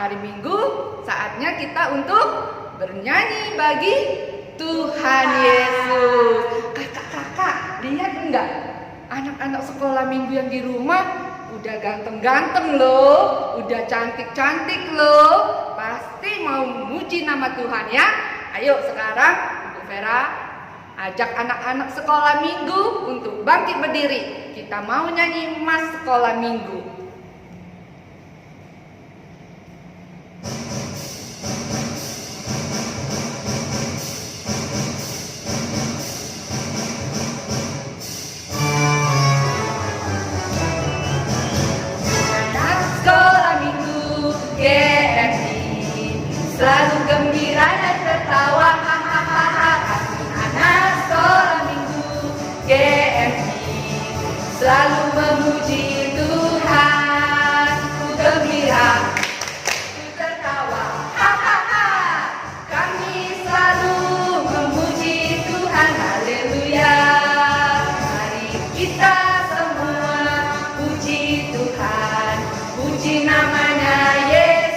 hari Minggu saatnya kita untuk bernyanyi bagi Tuhan Yesus. Kakak-kakak, lihat enggak? Anak-anak sekolah minggu yang di rumah udah ganteng-ganteng loh, udah cantik-cantik loh. Pasti mau memuji nama Tuhan ya. Ayo sekarang Ibu Vera ajak anak-anak sekolah minggu untuk bangkit berdiri. Kita mau nyanyi Mas Sekolah Minggu. Selalu gembira dan tertawa, hahaha. Anak sekolah minggu GMI selalu memuji Tuhan. Ku gembira, ku tertawa, hahaha. Kami selalu memuji Tuhan, haleluya. Mari kita semua puji Tuhan, puji namanya Yesus.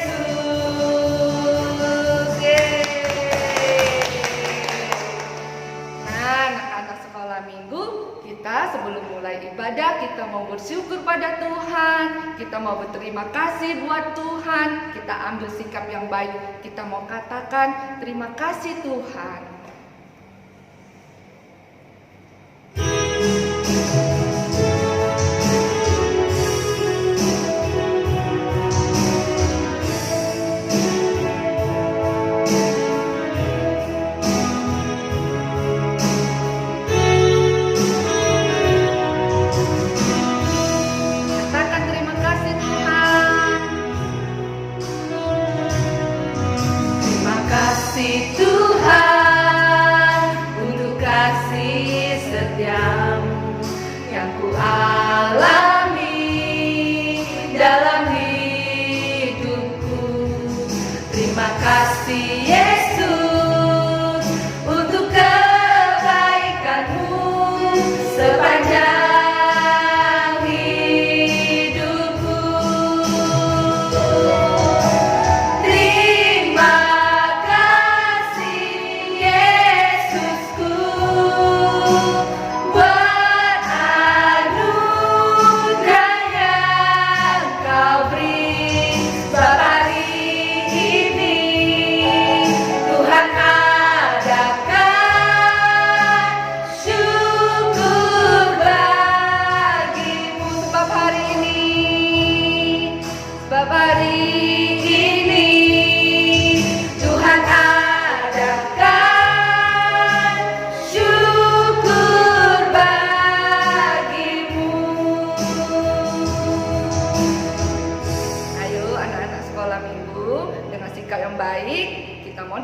Minggu kita sebelum mulai ibadah kita mau bersyukur pada Tuhan, kita mau berterima kasih buat Tuhan, kita ambil sikap yang baik, kita mau katakan terima kasih Tuhan. Tuhan untuk kasih setiamu yang ku alami dalam hidupku. Terima kasih Yesus untuk kebaikanmu sepanjang hidupku.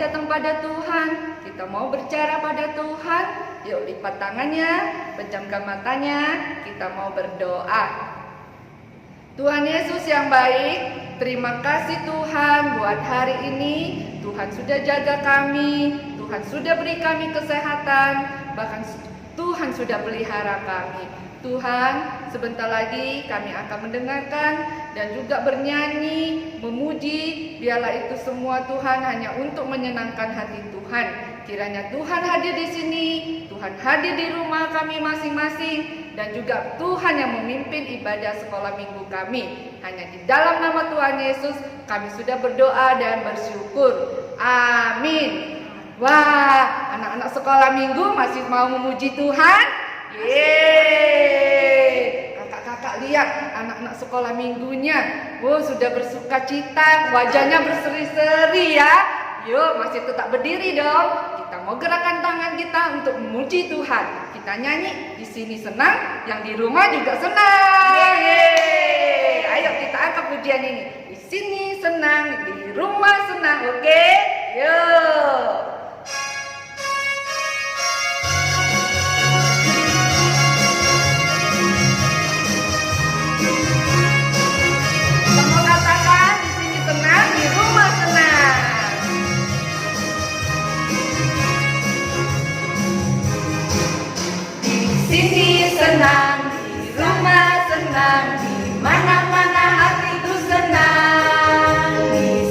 Datang pada Tuhan, kita mau bicara pada Tuhan. Yuk lipat tangannya, pejamkan matanya, kita mau berdoa. Tuhan Yesus yang baik, terima kasih Tuhan buat hari ini. Tuhan sudah jaga kami, Tuhan sudah beri kami kesehatan, bahkan Tuhan sudah pelihara kami. Tuhan, sebentar lagi kami akan mendengarkan dan juga bernyanyi, memuji. Biarlah itu semua Tuhan hanya untuk menyenangkan hati Tuhan. Kiranya Tuhan hadir di sini, Tuhan hadir di rumah kami masing-masing, dan juga Tuhan yang memimpin ibadah sekolah minggu kami. Hanya di dalam nama Tuhan Yesus kami sudah berdoa dan bersyukur. Amin. Wah, anak-anak sekolah minggu masih mau memuji Tuhan? Yeay, kakak-kakak lihat anak-anak sekolah minggunya. Wow, sudah bersuka cita, wajahnya berseri-seri ya. Yuk, masih tetap berdiri dong. Kita mau gerakan tangan kita untuk memuji Tuhan. Kita nyanyi, di sini senang, yang di rumah juga senang. Yeay. Ayo kita angkat pujian ini. Di sini senang, di rumah senang, oke? Yuk. Sini senang, di rumah senang, di mana-mana hatiku senang. Di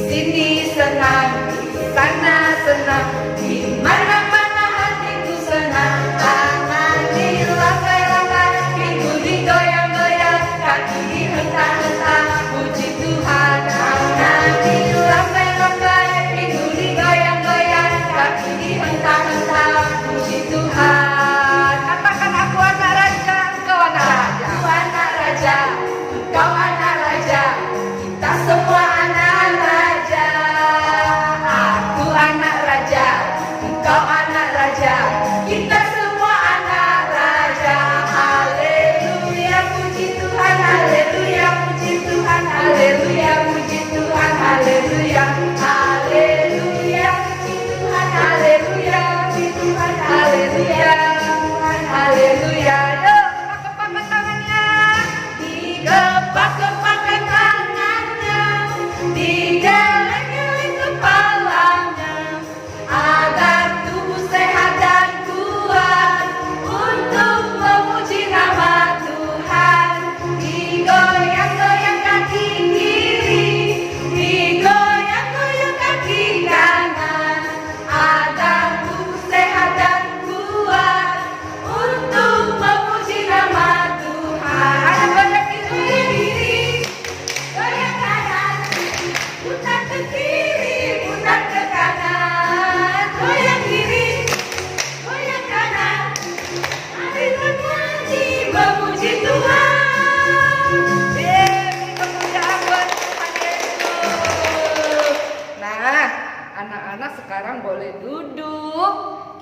memuji Tuhan. Beri kemuliaan buat Tuhan Yesus. Nah, anak-anak sekarang boleh duduk.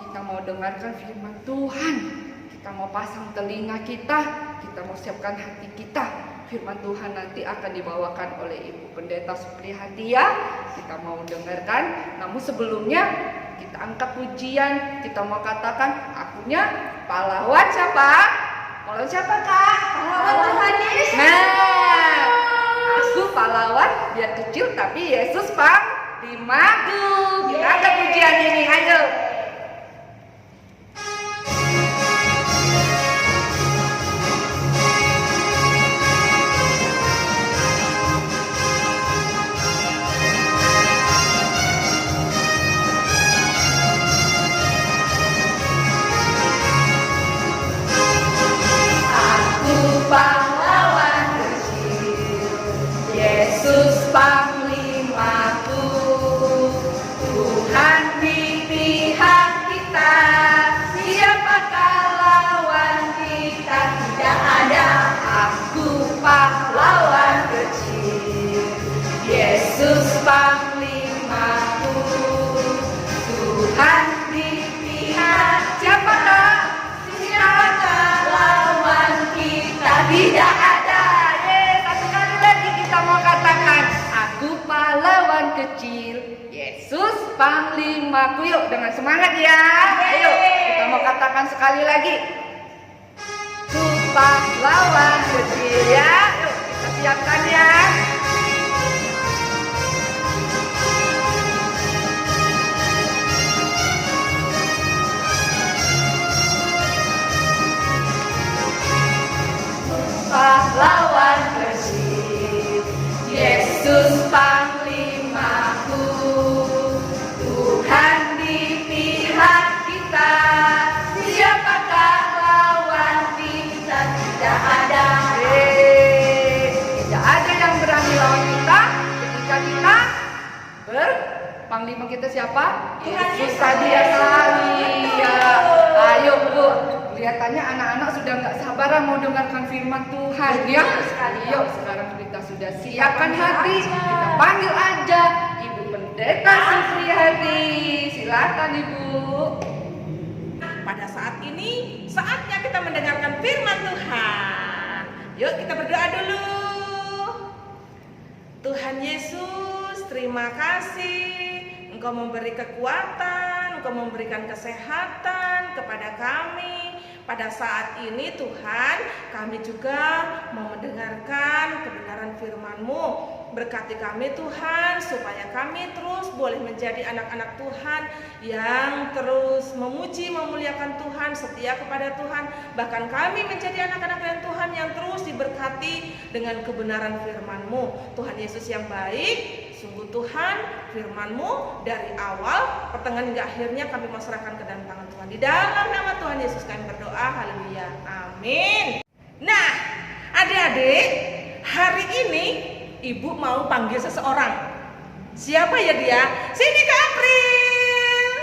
Kita mau dengarkan firman Tuhan. Kita mau pasang telinga kita. Kita mau siapkan hati kita. Firman Tuhan nanti akan dibawakan oleh Ibu Pendeta Supriyati ya. Kita mau dengarkan. Namun sebelumnya kita angkat pujian. Kita mau katakan akunya pahlawan siapa? Pahlawan siapa Kak? Pahlawan Tuhan Yesus. Nah, aku pahlawan biar kecil tapi Yesus panglimaku. Kita angkat pujian ini, ayo. Pahlawan kecil, Yesus panglimaku, Tuhan di pihak kita, siapakah lawan kita? Tidak ada. Aku pahlawan kecil, Yesus panglimaku, Tuhan di pihak siapakah? Siapakah lawan kita? Tidak ada. Satu kali lagi kita mau katakan aku pahlawan kecil, Yesus panglimaku. Yuk dengan semangat ya. Ayo kita mau katakan sekali lagi. Aku pahlawan kecil ya. Yuk kita siapkan ya. Pahlawan kecil, Yesus panglimaku, Tuhan di pihak kita, siapakah lawan kita? Tidak ada. Tidak ada yang berani lawan kita ketika kita panglima kita siapa? Tuhan Yesus Yesus. tadi ya sekali. Ya. Betul. Ayo Bu, kelihatannya anak-anak sudah nggak sabaran mau dengarkan firman Tuhan ya. sekali. Yuk sekarang kita sudah siapkan hati, kita panggil aja Ibu Pendeta Supriyati. Silakan Ibu. Pada saat ini, saatnya kita mendengarkan firman Tuhan. Yuk kita berdoa dulu. Tuhan Yesus, terima kasih Engkau memberi kekuatan, Engkau memberikan kesehatan kepada kami. Pada saat ini Tuhan, kami juga mau mendengarkan kebenaran firman-Mu. Berkati kami Tuhan, supaya kami terus boleh menjadi anak-anak Tuhan yang terus memuji, memuliakan Tuhan, setia kepada Tuhan. Bahkan kami menjadi anak-anak yang Tuhan yang terus diberkati dengan kebenaran firman-Mu. Tuhan Yesus yang baik, sungguh Tuhan, firman-Mu dari awal, pertengahan hingga akhirnya kami mau serahkan ke dalam tangan Tuhan. Di dalam nama Tuhan Yesus kami berdoa, haleluya, amin. Nah, adik-adik, hari ini Ibu mau panggil seseorang. Siapa ya dia? Sini Kak April.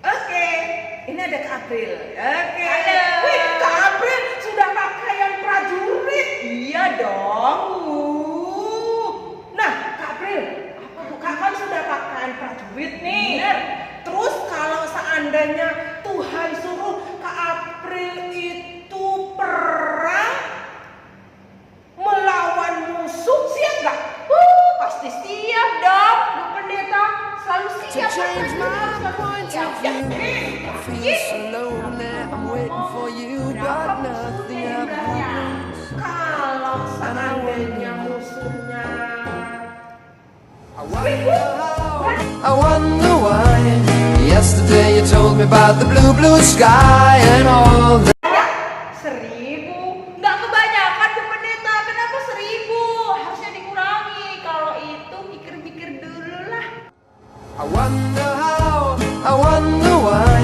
Oke, ini ada Kak April. Oke. Halo. Wih, Kak April sudah pakaian prajurit. Iya dong. Nah, Kak April, Kak kan sudah pakaian prajurit nih. Bener. Terus kalau seandainya Tuhan suruh Kak April itu perang melawan musuh, siap nggak? Pasti siap dong, Bu Pendeta. Selalu To siap. change my point of view, I feel so Ih, lonely. I'm waiting for you, but nothing ever happens. kalau seandainya musuhnya I wonder why. Yesterday you told me about the blue, blue sky and all that. 1.000, nggak kebanyakan Bu Pendeta. Kenapa 1.000? Harusnya dikurangi. Kalau itu pikir-pikir dulu lah. I wonder how, I wonder why.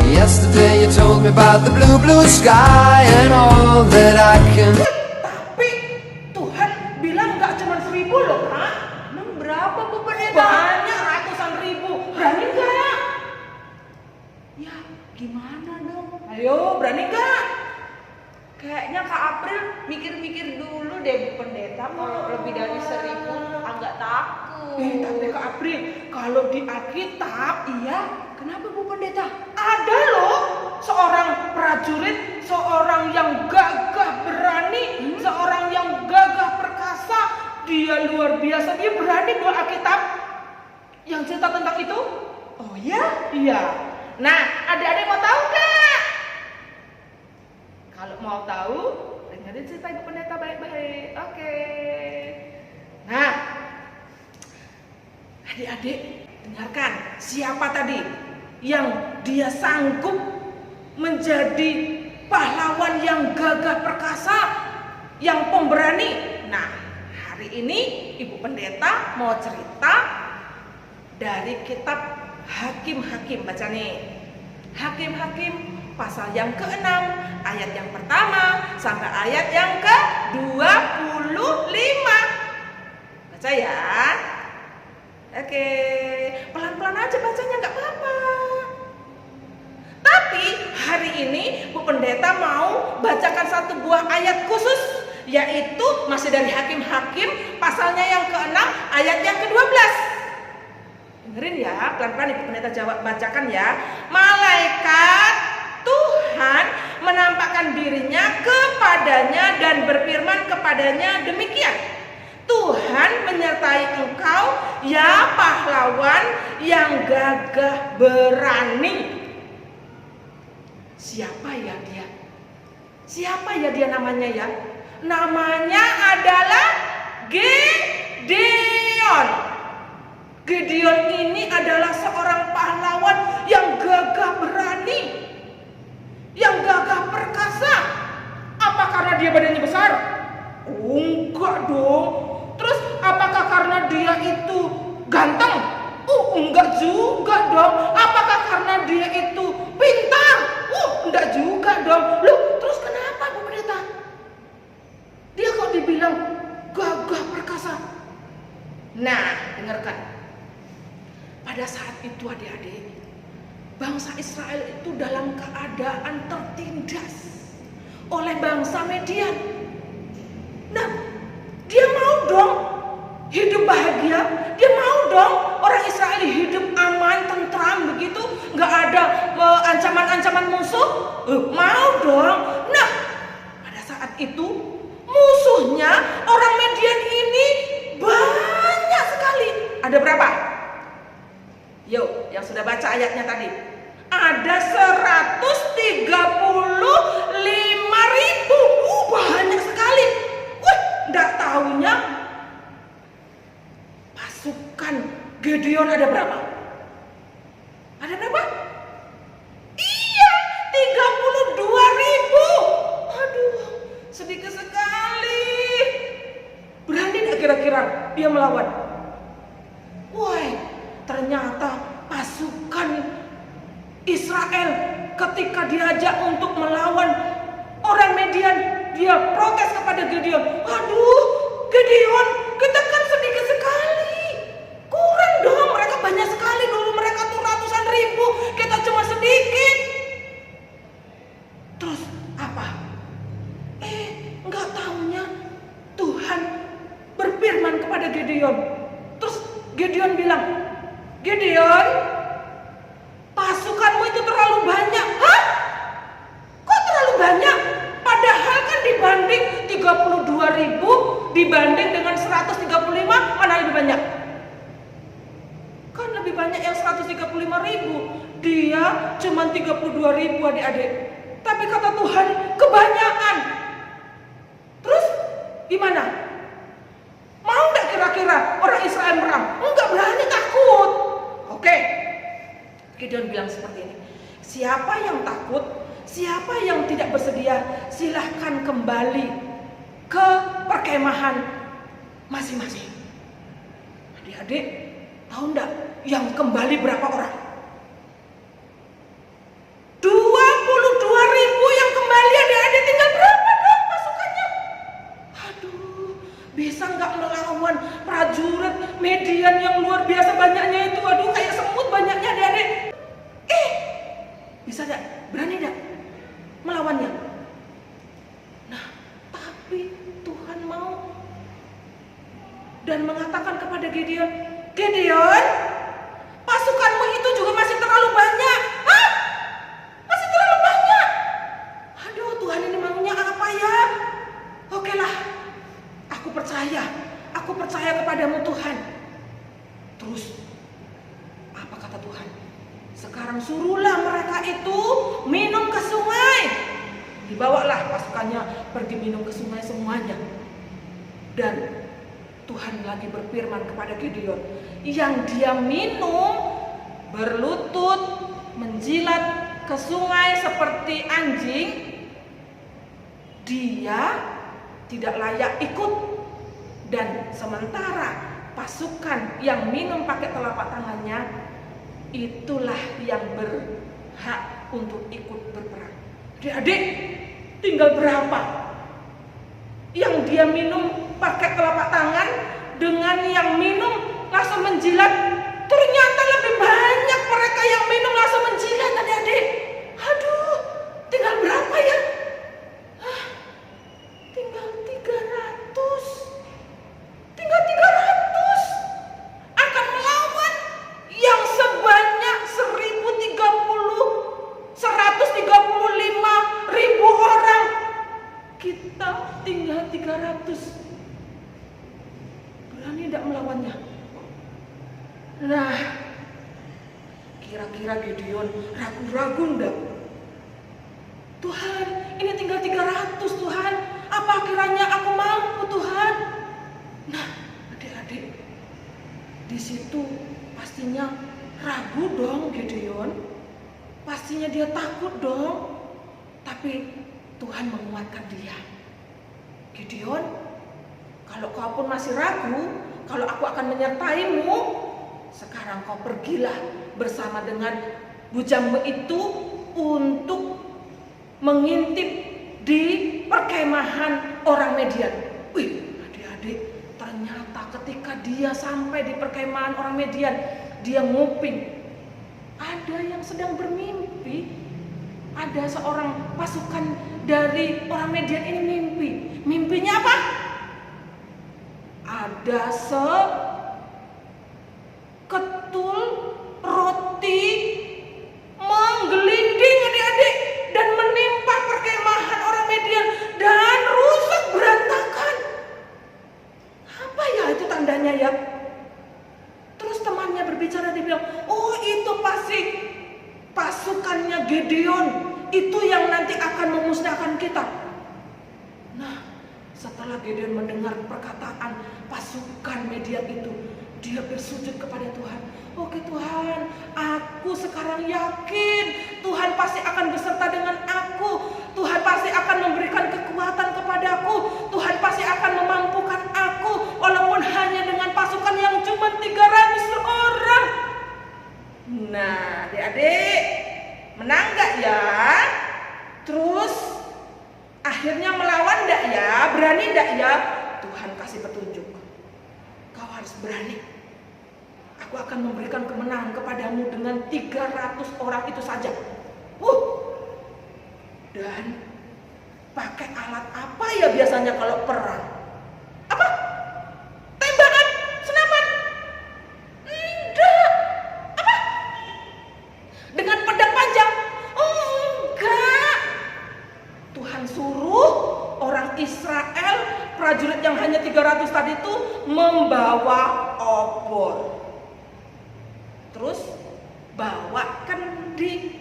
Yesterday you told me about the blue, blue sky and all that I can. tapi Tuhan bilang nggak cuma 1.000 loh, Kak. Emang berapa Bu Pendeta? Banyak ratusan ribu. Berani nggak? Ya gimana dong? Ayo, berani nggak? Kayaknya Kak April mikir-mikir dulu deh Bu Pendeta, kalau lebih dari 1.000 agak takut. Tapi Kak April, kalau di Alkitab, Iya, kenapa Bu Pendeta? ada loh seorang prajurit, seorang yang gagah berani, seorang yang gagah perkasa. Dia luar biasa, dia berani bawa Alkitab yang cerita tentang itu. Oh ya? Iya. Nah, adik-adik mau tahu nggak? Kalau mau tahu, dengerin cerita Ibu Pendeta baik-baik. Oke. Nah, adik-adik dengarkan, siapa tadi yang dia sanggup menjadi pahlawan yang gagah perkasa, yang pemberani. Nah, hari ini Ibu Pendeta mau cerita dari kitab Hakim-Hakim. Baca nih, Hakim-Hakim pasal yang ke-6 ayat yang pertama sampai ayat yang ke-25. Baca ya. Oke, pelan-pelan aja bacanya, nggak apa-apa. Tapi hari ini Bu Pendeta mau bacakan satu buah ayat khusus, yaitu masih dari Hakim-Hakim pasalnya yang ke-6 ayat yang ke-12. Dengerin ya, pelan-pelan Ibu Pendeta jawab, bacakan ya. Malaikat Tuhan menampakkan dirinya kepadanya dan berfirman kepadanya demikian, Tuhan menyertai engkau ya pahlawan yang gagah berani. Siapa ya dia? Siapa ya dia namanya ya? Namanya adalah Gideon. Gideon ini adalah seorang pahlawan yang gagah berani, yang gagah perkasa. Apa karena dia badannya besar? Oh, enggak dong. Terus apakah karena dia itu ganteng? Oh, enggak juga dong. Apakah karena dia itu pintar? Oh, enggak juga dong. Loh, terus kenapa Bu Pendeta? Dia kok dibilang gagah perkasa? Nah, dengarkan. Pada saat itu adik-adik, bangsa Israel itu dalam keadaan tertindas oleh bangsa Median. Nah, dia mau dong hidup bahagia, dia mau dong orang Israel hidup aman, tentram begitu, nggak ada ancaman-ancaman musuh, mau dong. Nah, pada saat itu musuhnya orang Median ini banyak sekali. Ada berapa? Yuk, yang sudah baca ayatnya tadi. Ada 135.000. Banyak sekali. Wah, enggak tahunya pasukan Gideon ada berapa? Ada berapa? Iya, 32.000. Aduh, sedikit sekali. Berani enggak kira-kira dia melawan? Wah, ternyata pasukan Israel ketika diajak untuk melawan orang Median, dia protes kepada Gideon. Aduh, Gideon, kita kan sedikit sekali, kurang dong, mereka banyak sekali dulu, mereka tuh ratusan ribu, kita cuma sedikit. Terus apa? Nggak tahunya Tuhan berfirman kepada Gideon. Terus Gideon bilang, Gideon, pasukanmu itu terlalu banyak. Hah? Kok terlalu banyak? Padahal kan dibanding 32.000 dibanding dengan 135, mana lebih banyak? Kan lebih banyak yang 135.000. Dia cuma 32.000 adik-adik. Tapi kata Tuhan, kebanyakan. Terus gimana? Mau nggak kira-kira orang Israel menang? Enggak, berani, takut. Oke, Gideon bilang seperti ini. Siapa yang takut, siapa yang tidak bersedia, silahkan kembali ke perkemahan masing-masing. Adik-adik, tahu enggak yang kembali berapa orang? 22.000 yang kembali, adik-adik. Tinggal berapa dong pasukannya? Aduh, bisa nggak melawan prajurit Median yang luar biasa banyaknya itu? Aduh, kayak semut banyaknya, adik-adik. Bisa saja. Berani tidak melawannya? Nah, tapi Tuhan mau dan mengatakan kepada Gideon, Gideon, pasukanmu itu juga masih terlalu banyak. Hah? Masih terlalu banyak. Aduh, Tuhan ini maunya apa ya? Oke lah, aku percaya kepadamu Tuhan. Terus, apa kata Tuhan? Sekarang suruhlah mereka itu minum ke sungai. Dibawalah pasukannya pergi minum ke sungai semuanya. Dan Tuhan lagi berfirman kepada Gideon, yang dia minum berlutut menjilat ke sungai seperti anjing, dia tidak layak ikut. Dan sementara pasukan yang minum pakai telapak tangannya, itulah yang berhak untuk ikut berperang. Adik-adik, tinggal berapa yang dia minum pakai telapak tangan dengan yang minum langsung menjilat? Ternyata lebih banyak mereka yang minum langsung menjilat, adik-adik. Aduh, tinggal berapa ya? Tinggal 300. Tinggal 300 akan melawan yang sebanyak 135.000 orang. Kita tinggal 300. Berani tidak melawannya? Nah, kira-kira Gideon ragu-ragu enggak? Tuhan, ini tinggal 300 Tuhan. Apa kiranya aku mampu Tuhan? Nah, adik-adik, di situ pastinya ragu dong Gideon. Pastinya dia takut dong. Tapi Tuhan menguatkan dia. Gideon, kalau kau pun masih ragu, kalau aku akan menyertaimu, sekarang kau pergilah bersama dengan bujangmu itu untuk mengintip di perkemahan orang Median. Wih, adik-adik, ternyata ketika dia sampai di perkemahan orang Median, dia nguping. Ada yang sedang bermimpi. Ada seorang pasukan dari orang Median ini mimpi. Mimpinya apa? Ada seketul roti menggelinding adik-adik dan menimpa perkemahan orang Median dan rusak berantakan. Apa ya itu tandanya ya? Terus temannya berbicara, dia bilang, oh itu pasti pasukannya Gideon, itu yang nanti akan memusnahkan kita. Nah, setelah Gideon mendengar perkataan pasukan Median itu, dia bersujud kepada Tuhan. Oke Tuhan, aku sekarang yakin Tuhan pasti akan beserta dengan aku. Tuhan pasti akan memberikan kekuatan kepadaku. Tuhan pasti akan memampukan aku, walaupun hanya dengan pasukan yang cuma 300 orang. Nah, adik-adik, menang gak ya? Terus akhirnya melawan gak ya? Berani gak ya? Tuhan kasih petunjuk. Kau harus berani. Aku akan memberikan kemenangan kepadamu dengan 300 orang itu saja. Dan pakai alat apa ya biasanya kalau perang? Apa? Tembakan? Senapan? Enggak. Apa? Dengan pedang panjang? Oh, enggak. Tuhan suruh orang Israel, prajurit yang hanya 300 tadi itu membawa obor. Terus bawa kendi.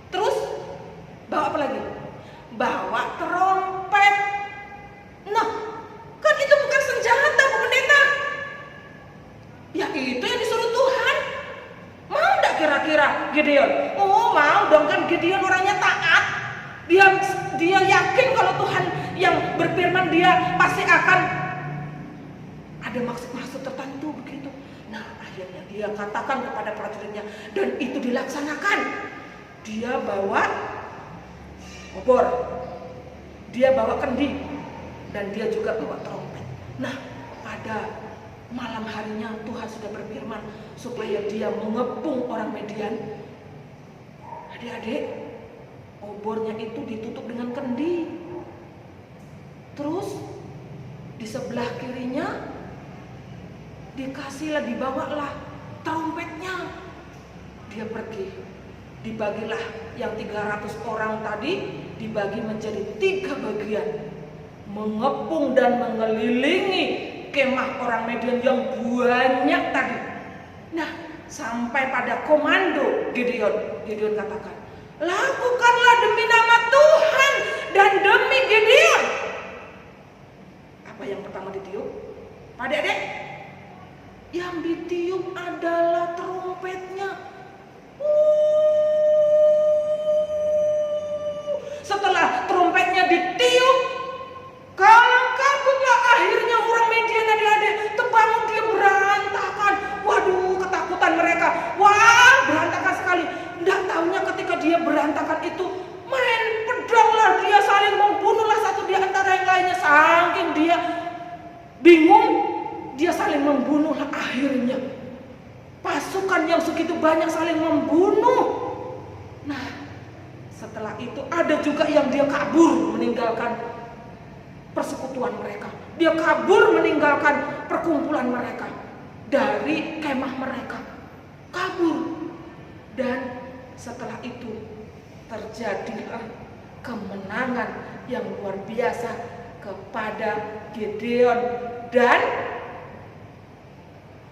Terus bawa apa lagi? Bawa trompet. Nah, kan itu bukan senjata, Bu Pendeta. Ya itu yang disuruh Tuhan. Mau enggak kira-kira Gideon? Oh mau dong, kan Gideon orangnya taat. Dia yakin kalau Tuhan yang berfirman dia pasti akan ada maksud-maksud tertentu begitu. Nah akhirnya dia katakan kepada prajuritnya dan itu dilaksanakan. Dia bawa obor, dia bawa kendi, dan dia juga bawa trompet. Nah pada malam harinya Tuhan sudah berfirman supaya dia mengepung orang Median. Adik-adik, obornya itu ditutup dengan kendi. Terus di sebelah kirinya dikasihlah, dibawalah trompetnya. Dia pergi, dibagilah yang 300 orang tadi dibagi menjadi 3 bagian, mengepung dan mengelilingi kemah orang Midian yang banyak tadi. Nah, sampai pada komando Gideon. Gideon katakan, lakukanlah demi nama Tuhan dan demi Gideon. Apa yang pertama ditiup? Adik-adik, yang ditiup adalah trompetnya. Setelah trompetnya ditiup, kalang kabutlah akhirnya orang Midian. Adik-adik, terbangun dia berantakan. Waduh, ketakutan mereka. Wah, berantakan sekali. Tidak tahunya ketika dia berantakan itu, main pedanglah dia, saling membunuhlah satu di antara yang lainnya. Saking dia bingung, dia saling membunuhlah akhirnya. Pasukan yang segitu banyak saling membunuh. Nah, setelah itu ada juga yang dia kabur meninggalkan persekutuan mereka. Dia kabur meninggalkan perkumpulan mereka dari kemah mereka. Kabur. Dan setelah itu terjadilah kemenangan yang luar biasa kepada Gideon dan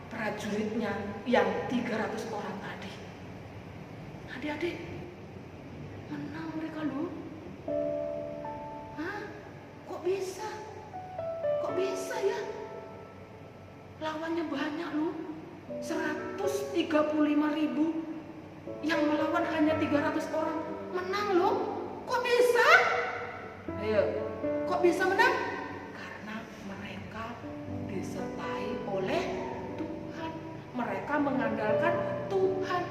prajuritnya yang 300 orang tadi. Adik-adik, menang mereka loh. Hah? Kok bisa? Kok bisa ya? Lawannya banyak loh. 135.000. Yang melawan hanya 300 orang. Menang loh. Kok bisa? Ayo, kok bisa menang? Karena mereka disertai oleh Tuhan. Mereka mengandalkan Tuhan.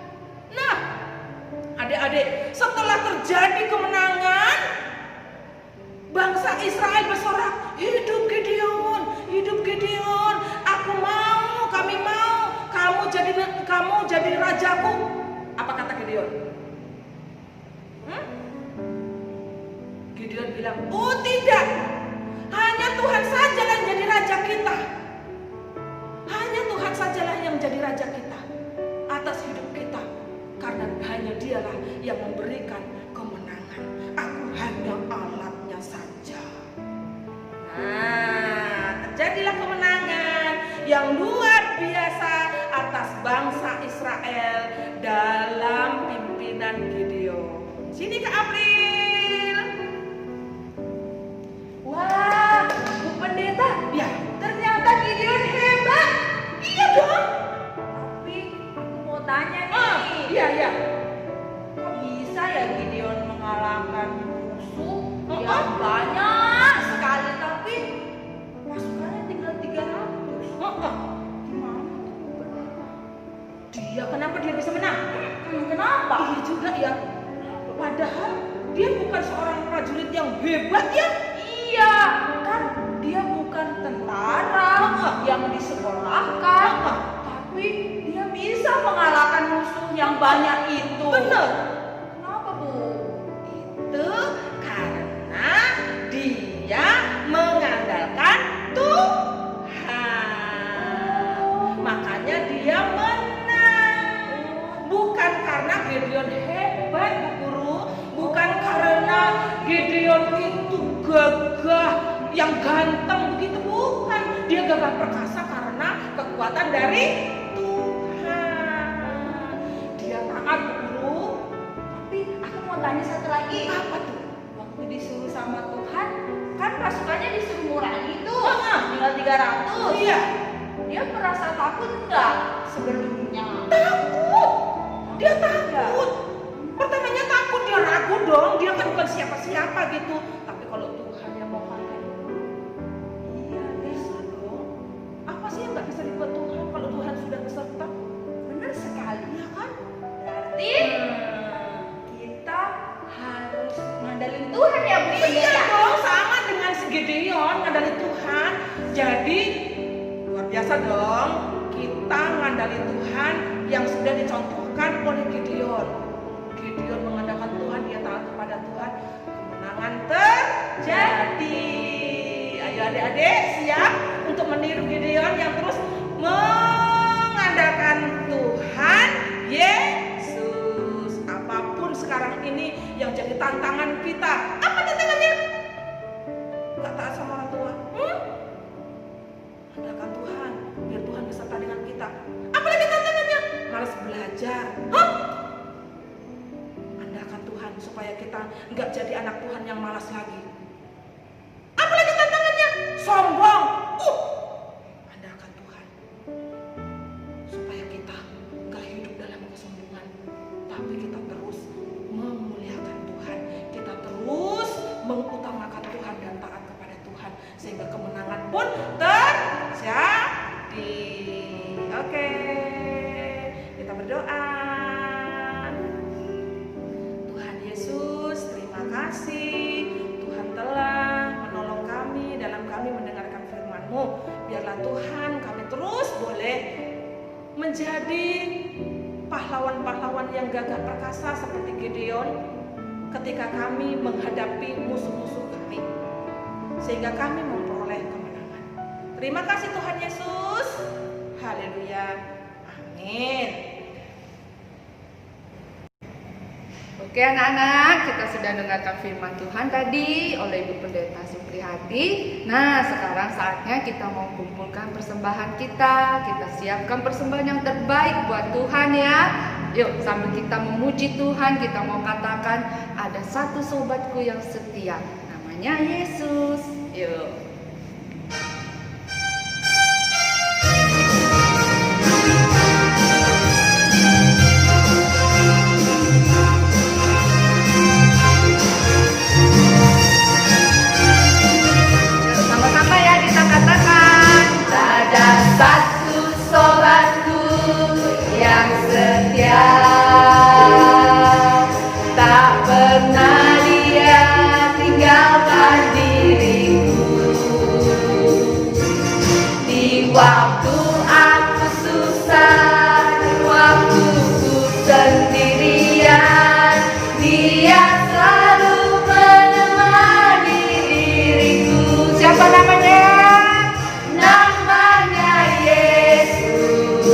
Nah, adik-adik, setelah terjadi kemenangan, bangsa Israel bersorak, hidup Gideon, hidup Gideon, aku mau, kami mau, kamu jadi rajaku. Apa kata Gideon? Gideon bilang, oh tidak, hanya Tuhan saja yang jadi raja kita. Hanya Tuhan sajalah yang jadi raja kita atas hidup kita, karena hanya Dialah yang memberikan kemenangan. Aku hanya alatnya saja. Nah, terjadilah kemenangan yang luar biasa atas bangsa Israel dalam pimpinan Gideon. Sini Kak April. Wah, Bu Pendeta, Ya, ternyata Gideon hebat. iya dong. Tapi aku mau tanya nih, Iya. kok bisa ya Gideon mengalahkan musuh Oh, yang banyak sekali, tapi pasukannya tinggal 300? Gimana tuh Bu Pendeta? Kenapa dia bisa menang? Kenapa? Iya juga ya. Padahal dia bukan seorang prajurit yang hebat ya. Iya, kan dia bukan tentara yang disekolahkan, tapi dia bisa mengalahkan musuh yang banyak itu. Benar. Kenapa, Bu? Itu karena dia mengandalkan Tuhan. Makanya dia menang. Bukan karena Gideon hebat, Bu Guru. Bukan karena Gideon itu gagah, yang ganteng begitu, bukan. Dia gagah perkasa karena kekuatan dari Tuhan. Dia taat, Bu Guru. Tapi aku mau tanya satu lagi. Apa tuh? Waktu disuruh sama Tuhan, kan pasukannya disuruh ngurangi tuh, Ah. tinggal 300. Iya. Dia merasa takut enggak sebelumnya? Takut. Dia takut. Pertamanya takut, dia ragu dong. Dia kan bukan siapa-siapa gitu. Tapi kalau Tuhan yang mau pakai, iya bisa dong. Apa sih yang nggak bisa dibuat Tuhan kalau Tuhan sudah beserta? Benar sekali. Iya kan? Berarti kita harus ngandalin Tuhan ya, Bu Iya Pendeta. dong, sama dengan si Gideon ngandalin Tuhan. Jadi luar biasa dong. Kita ngandalin Tuhan yang sudah dicontohkan oleh Gideon. Gideon mengandalkan adik-adik siap untuk meniru Gideon yang terus mengandalkan Tuhan Yesus. Apapun sekarang ini yang jadi tantangan kita. Apa tantangannya? Gak taat sama orang tua. Andalkan Tuhan, biar Tuhan beserta dengan kita. Apalagi tantangannya? Malas belajar. Andalkan Tuhan supaya kita nggak jadi anak Tuhan yang malas lagi. Apalagi tantangannya? Sombong. Andalkan Tuhan supaya kita nggak hidup dalam kesombongan, tapi kita terus memuliakan Tuhan. Kita terus mengutamakan Tuhan dan taat kepada Tuhan, sehingga kemenangan pun terjadi. Oke, kita berdoa. Tuhan Yesus, terima kasih. Tuhan telah menolong kami dalam kami mendengarkan firman-Mu. Biarlah Tuhan kami terus boleh menjadi pahlawan-pahlawan yang gagah perkasa seperti Gideon ketika kami menghadapi musuh-musuh kami, sehingga kami memperoleh kemenangan. Terima kasih Tuhan Yesus. Haleluya. Amin. Oke anak-anak, kita sudah dengarkan firman Tuhan tadi oleh Ibu Pendeta Supriyati. Nah, sekarang saatnya kita mau kumpulkan persembahan kita. Kita siapkan persembahan yang terbaik buat Tuhan ya. Yuk, sambil kita memuji Tuhan, kita mau katakan, ada satu sobatku yang setia, namanya Yesus. Yuk. Sama-sama ya kita katakan, ada satu sobatku yang setia, tak pernah dia tinggalkan diriku. Di waktu aku susah, di waktu ku sendirian, dia selalu menemani diriku. Siapa namanya? Namanya Yesus.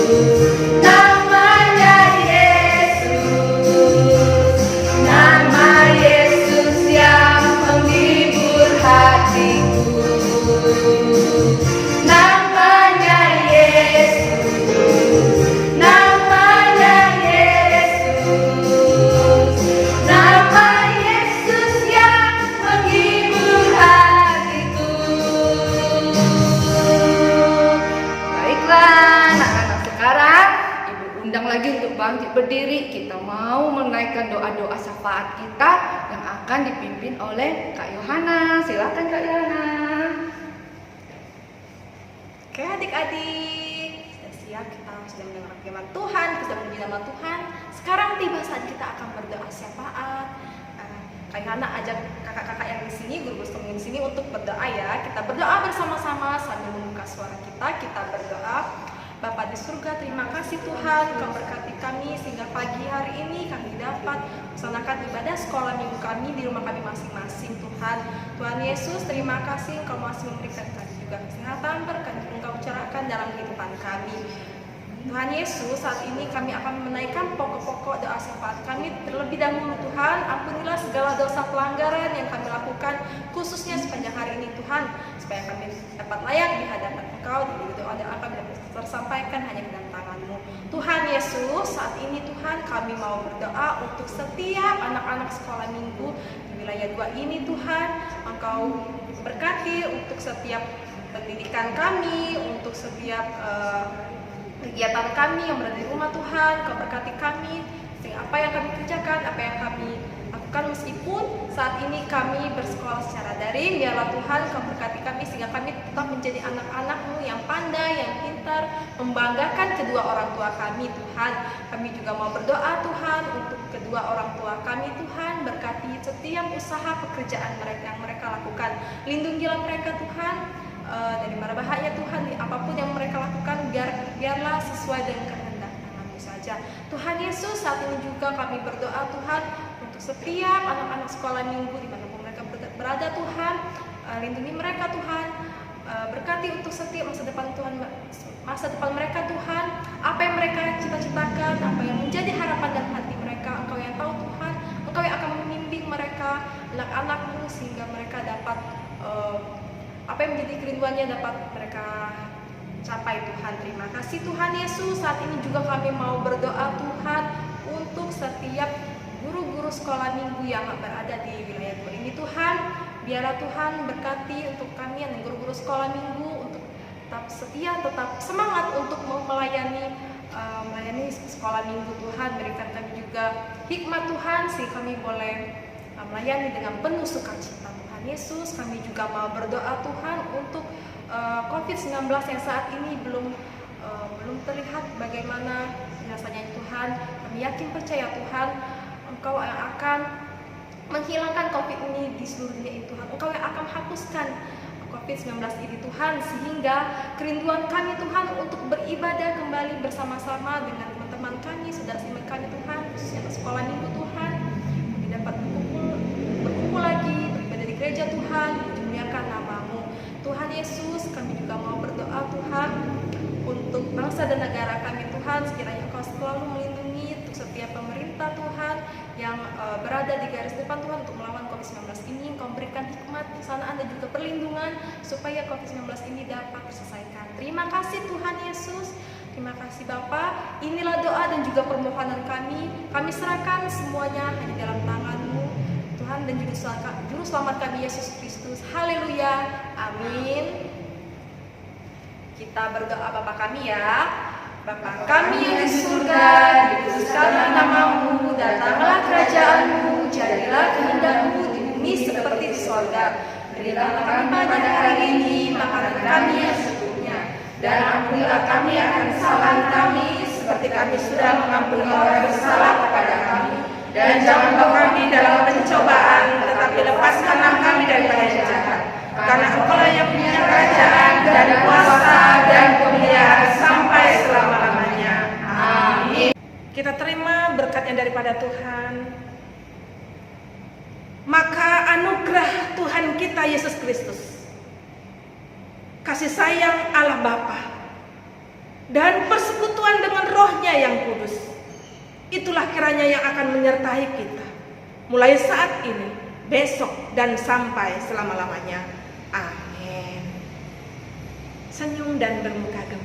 Namanya Yesus. Nama Yesus yang menghibur hatiku. Namanya Yesus. Namanya Yesus. Nama Yesus yang menghibur hatiku. Baiklah anak-anak, sekarang Ibu undang lagi untuk bangkit berdiri. Kita mau menaikkan doa-doa syafaat kita yang akan dipimpin oleh Kak Yohana. Silakan Kak Yohana. Oke adik-adik, sudah siap, kita sudah mendengar firman Tuhan, kita sudah memuji nama Tuhan. Sekarang tiba saat kita akan berdoa syafaat. Kak Yohana ajak kakak-kakak yang di sini, guru-guru di sini untuk berdoa ya. Kita berdoa bersama-sama sambil membuka suara kita berdoa. Bapa di surga, terima kasih Tuhan, Kau berkati kami sehingga pagi hari ini kami dapat melaksanakan ibadah sekolah minggu kami di rumah kami masing-masing Tuhan. Tuhan Yesus, terima kasih Engkau masih memberikan kami juga kesehatan, berkat Engkau curahkan dalam kehidupan kami. Tuhan Yesus, saat ini kami akan menaikkan pokok-pokok doa syafaat kami. Terlebih dahulu Tuhan, ampunilah segala dosa pelanggaran yang kami lakukan, khususnya sepanjang hari ini Tuhan, supaya kami dapat layak di hadapan Engkau. Di doa-doa kami dapat tersampaikan hanya di dalam tangan-Mu. Tuhan Yesus, saat ini Tuhan kami mau berdoa untuk setiap anak-anak sekolah minggu di wilayah 2 ini Tuhan. Engkau berkati untuk setiap pendidikan kami, untuk setiap kegiatan kami yang berada di rumah Tuhan. Kau berkati kami sehingga apa yang kami kerjakan, apa yang kami lakukan, meskipun saat ini kami bersekolah secara daring, biarlah Tuhan Kau berkati kami sehingga kami tetap menjadi anak-anak-Mu yang pandai, yang pintar, membanggakan kedua orang tua kami Tuhan. Kami juga mau berdoa Tuhan untuk kedua orang tua kami Tuhan, berkati setiap usaha pekerjaan mereka yang mereka lakukan. Lindungilah mereka Tuhan dari mara bahaya Tuhan, apapun yang mereka lakukan biarlah sesuai dengan kehendak Tangan-Mu saja. Tuhan Yesus, saat ini juga kami berdoa Tuhan untuk setiap anak-anak sekolah minggu dimanapun mereka berada Tuhan, lindungi mereka Tuhan, berkati untuk setiap masa depan Tuhan, masa depan mereka Tuhan, apa yang mereka cita-citakan, apa yang menjadi harapan dan hati mereka, Engkau yang tahu Tuhan, Engkau yang akan membimbing mereka, anak-anak-Mu, sehingga mereka dapat apa yang menjadi kerinduannya dapat mereka capai Tuhan. Terima kasih Tuhan Yesus. Saat ini juga kami mau berdoa Tuhan untuk setiap guru-guru sekolah minggu yang berada di wilayah Tuhan ini Tuhan. Biarlah Tuhan berkati untuk kami yang guru-guru sekolah minggu untuk tetap setia, tetap semangat untuk melayani sekolah minggu Tuhan. Berikan kami juga hikmat Tuhan sehingga kami boleh melayani dengan penuh sukacita Tuhan Yesus. Kami juga mau berdoa Tuhan untuk COVID-19 yang saat ini belum terlihat bagaimana rasanya Tuhan. Kami yakin percaya Tuhan, Engkau yang akan menghilangkan COVID ini di seluruh dunia ini Tuhan. Engkau yang akan hapuskan COVID-19 ini Tuhan, sehingga kerinduan kami Tuhan untuk beribadah kembali bersama-sama dengan teman-teman kami, saudara-saudara kami Tuhan, khususnya di sekolah minggu Tuhan, kami dapat berkumpul lagi, beribadah di gereja Tuhan, memuliakan nama-Mu Tuhan Yesus. Kami juga mau berdoa Tuhan untuk bangsa dan negara kami Tuhan, sekiranya Engkau selalu melindungi untuk setiap pemerintah Tuhan yang berada di garis depan Tuhan untuk melawan COVID-19 ini. Engkau berikan hikmat, kesanaan dan juga perlindungan supaya COVID-19 ini dapat terselesaikan. Terima kasih Tuhan Yesus. Terima kasih Bapa. Inilah doa dan juga permohonan kami. Kami serahkan semuanya hanya dalam tangan-Mu Tuhan, dan juru selamat kami Yesus Kristus. Haleluya. Amin. Kita berdoa Bapa kami ya. Bapa kami yang di surga, dikuduskanlah nama-Mu, datanglah kerajaan-Mu, jadilah kehendak-Mu di bumi seperti di sorga. Berikanlah kami pada hari ini makanan kami yang secukupnya, dan ampunilah kami akan kesalahan kami, seperti kami sudah mengampuni orang bersalah kepada kami. Dan jangan bawa kami dalam pencobaan, tetapi lepaskanlah kami daripada yang jahat. Karena Engkau yang punya kerajaan dan kuasa dan kemuliaan sampai selama-lamanya. Amin. Kita terima berkatnya daripada Tuhan. Maka anugerah Tuhan kita Yesus Kristus, kasih sayang Allah Bapa, dan persekutuan dengan Roh-Nya yang kudus, itulah kiranya yang akan menyertai kita mulai saat ini, besok, dan sampai selama-lamanya. Amin. Senyum dan bermuka gembira.